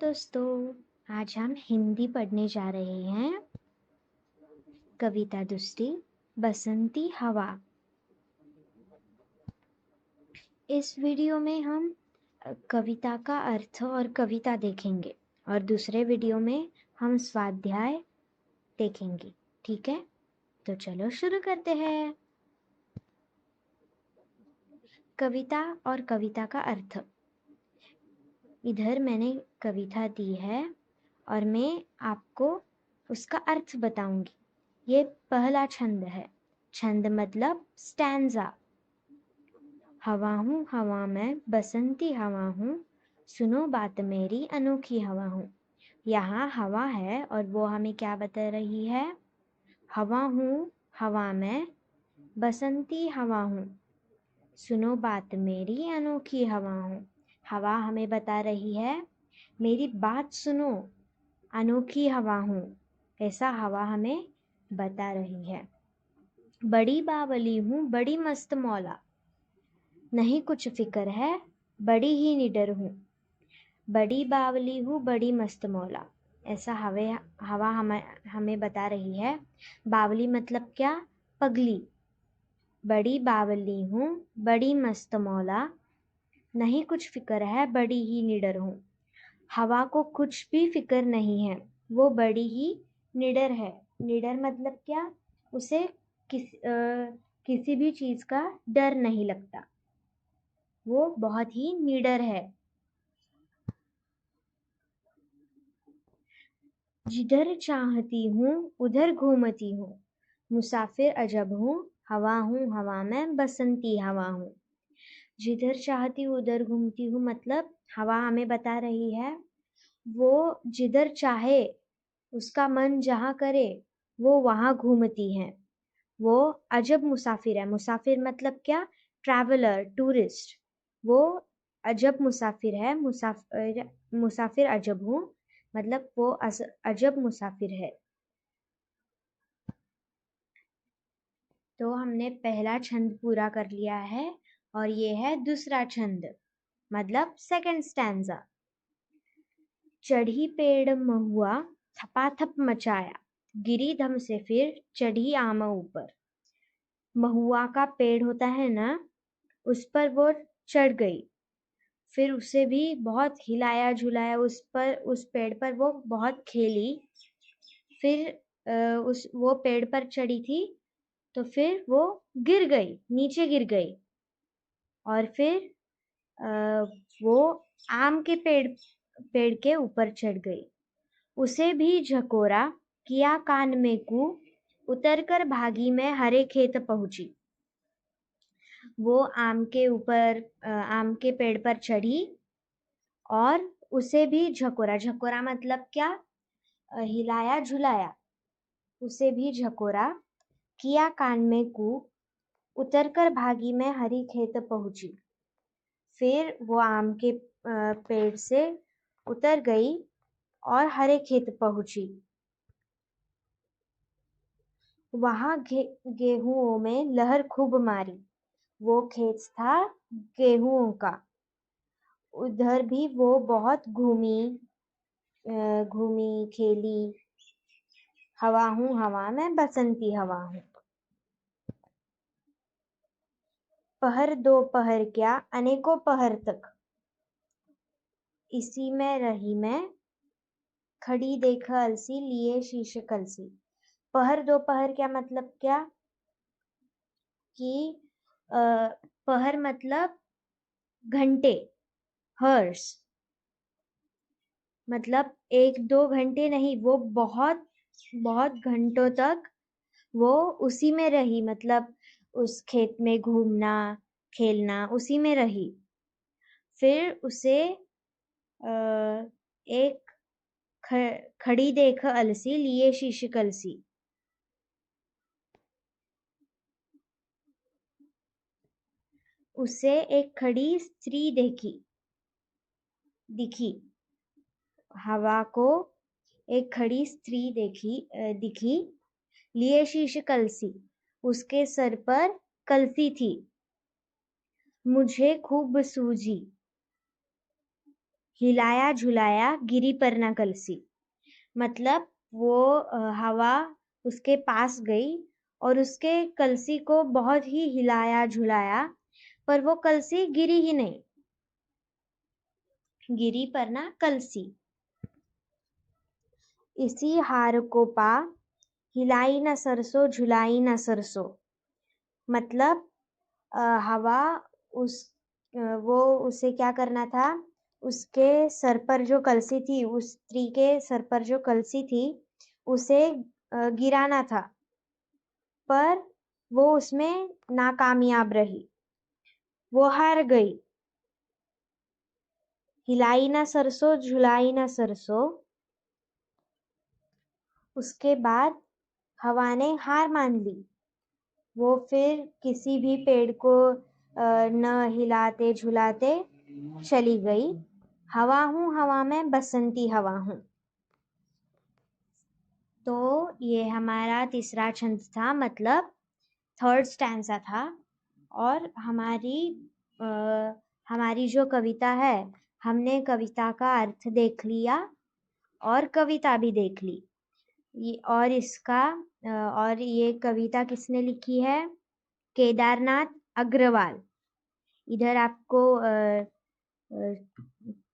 दोस्तों, आज हम हिंदी पढ़ने जा रहे हैं। कविता दूसरी, बसंती हवा। इस वीडियो में हम कविता का अर्थ और कविता देखेंगे और दूसरे वीडियो में हम स्वाध्याय देखेंगे। ठीक है, तो चलो शुरू करते हैं। कविता और कविता का अर्थ। इधर मैंने कविता दी है और मैं आपको उसका अर्थ बताऊंगी। ये पहला छंद है। छंद मतलब स्टैंजा। हवा हूँ हवा मैं बसंती हवा हूँ, सुनो बात मेरी अनोखी हवा हूँ। यहाँ हवा है और वो हमें क्या बता रही है? हवा हूँ हवा मैं बसंती हवा हूँ, सुनो बात मेरी अनोखी हवा हूँ। हवा हमें बता रही है मेरी बात सुनो, अनोखी हवा हूँ। ऐसा हवा हमें बता रही है। बड़ी बावली हूँ बड़ी मस्त मौला, नहीं कुछ फिक्र है बड़ी ही निडर हूँ। बड़ी बावली हूँ बड़ी मस्त मौला, ऐसा हवा हमें बता रही है। बावली मतलब क्या? पगली। बड़ी बावली हूँ बड़ी मस्त मौला, नहीं कुछ फिक्र है बड़ी ही निडर हूँ। हवा को कुछ भी फिक्र नहीं है, वो बड़ी ही निडर है। निडर मतलब क्या? उसे किसी भी चीज का डर नहीं लगता, वो बहुत ही निडर है। जिधर चाहती हूँ उधर घूमती हूँ, मुसाफिर अजब हूँ हवा में बसंती हवा हूँ। जिधर चाहती हूँ उधर घूमती हूँ मतलब हवा हमें बता रही है वो जिधर चाहे, उसका मन जहाँ करे वो वहाँ घूमती है। वो अजब मुसाफिर है। मुसाफिर मतलब क्या? Traveller, tourist. वो अजब मुसाफिर है। मुसाफिर अजब हूँ मतलब वो अजब मुसाफिर है। तो हमने पहला छंद पूरा कर लिया है और ये है दूसरा छंद मतलब सेकंड स्टैंजा। चढ़ी पेड़ महुआ थपाथप मचाया, गिरी धम से फिर चढ़ी आम ऊपर। महुआ का पेड़ होता है ना, उस पर वो चढ़ गई। फिर उसे भी बहुत हिलाया झुलाया, उस पेड़ पर वो बहुत खेली। फिर उस वो पेड़ पर चढ़ी थी तो फिर वो गिर गई, नीचे गिर गई। और फिर अ, वो आम के पेड़ के ऊपर चढ़ गई। उसे भी झकोरा किया कान में कू, उतरकर भागी मैं हरे खेत पहुंची। वो आम के पेड़ पर चढ़ी और उसे भी झकोरा। झकोरा मतलब क्या? हिलाया झुलाया। उसे भी झकोरा किया कान में कू, उतरकर भागी मैं हरी खेत पहुंची। फिर वो आम के पेड़ से उतर गई और हरे खेत पहुंची। वहां गेहूं में लहर खूब मारी। वो खेत था गेहूं का। उधर भी वो बहुत घूमी खेली। हवा हूँ हवा में बसंती हवा हूँ। पहर दो पहर क्या अनेकों पहर तक, इसी में रही मैं खड़ी देख अलसी लिए शीश कलसी। पहर दो पहर क्या मतलब क्या? कि पहर मतलब घंटे, हर्स। मतलब एक दो घंटे नहीं, वो बहुत बहुत घंटों तक वो उसी में रही। मतलब उस खेत में घूमना खेलना उसी में रही। फिर उसे एक खड़ी देख अलसी लिए शीश कलसी। उसे एक खड़ी स्त्री दिखी। हवा को एक खड़ी स्त्री दिखी। लिए शीश कलसी, उसके सर पर कलसी थी। मुझे खूब सूझी, हिलाया झुलाया गिरी पर ना कलसी। मतलब वो हवा उसके पास गई और उसके कलसी को बहुत ही हिलाया झुलाया, पर वो कलसी गिरी ही नहीं। गिरी पर ना कलसी। इसी हार को पा, हिलाई ना सरसों झुलाई ना सरसों। मतलब हवा उस वो उसे क्या करना था, उसके सर पर जो कलसी थी, उस स्त्री के सर पर जो कलसी थी उसे गिराना था, पर वो उसमें नाकामयाब रही, वो हार गई। हिलाई ना सरसों झुलाई ना सरसों। उसके बाद हवा ने हार मान ली। वो फिर किसी भी पेड़ को न हिलाते झुलाते चली गई। हवा हूँ हवा में बसंती हवा हूँ। तो ये हमारा तीसरा छंद था, मतलब थर्ड स्टैंजा था। और हमारी जो कविता है, हमने कविता का अर्थ देख लिया और कविता भी देख ली। और ये कविता किसने लिखी है? केदारनाथ अग्रवाल। इधर आपको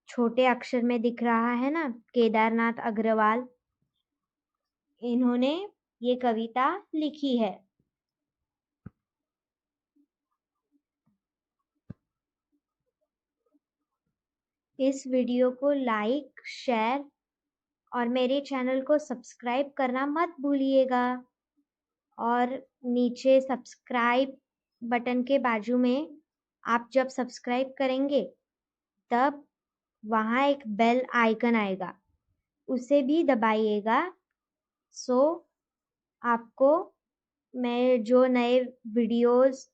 छोटे अक्षर में दिख रहा है ना, केदारनाथ अग्रवाल। इन्होंने ये कविता लिखी है। इस वीडियो को लाइक, शेयर और मेरे चैनल को सब्सक्राइब करना मत भूलिएगा। और नीचे सब्सक्राइब बटन के बाजू में आप जब सब्सक्राइब करेंगे तब वहाँ एक बेल आइकन आएगा, उसे भी दबाइएगा। सो आपको मैं जो नए वीडियोस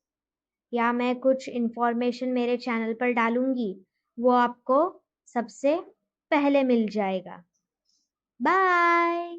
या मैं कुछ इन्फॉर्मेशन मेरे चैनल पर डालूंगी वो आपको सबसे पहले मिल जाएगा। बाय।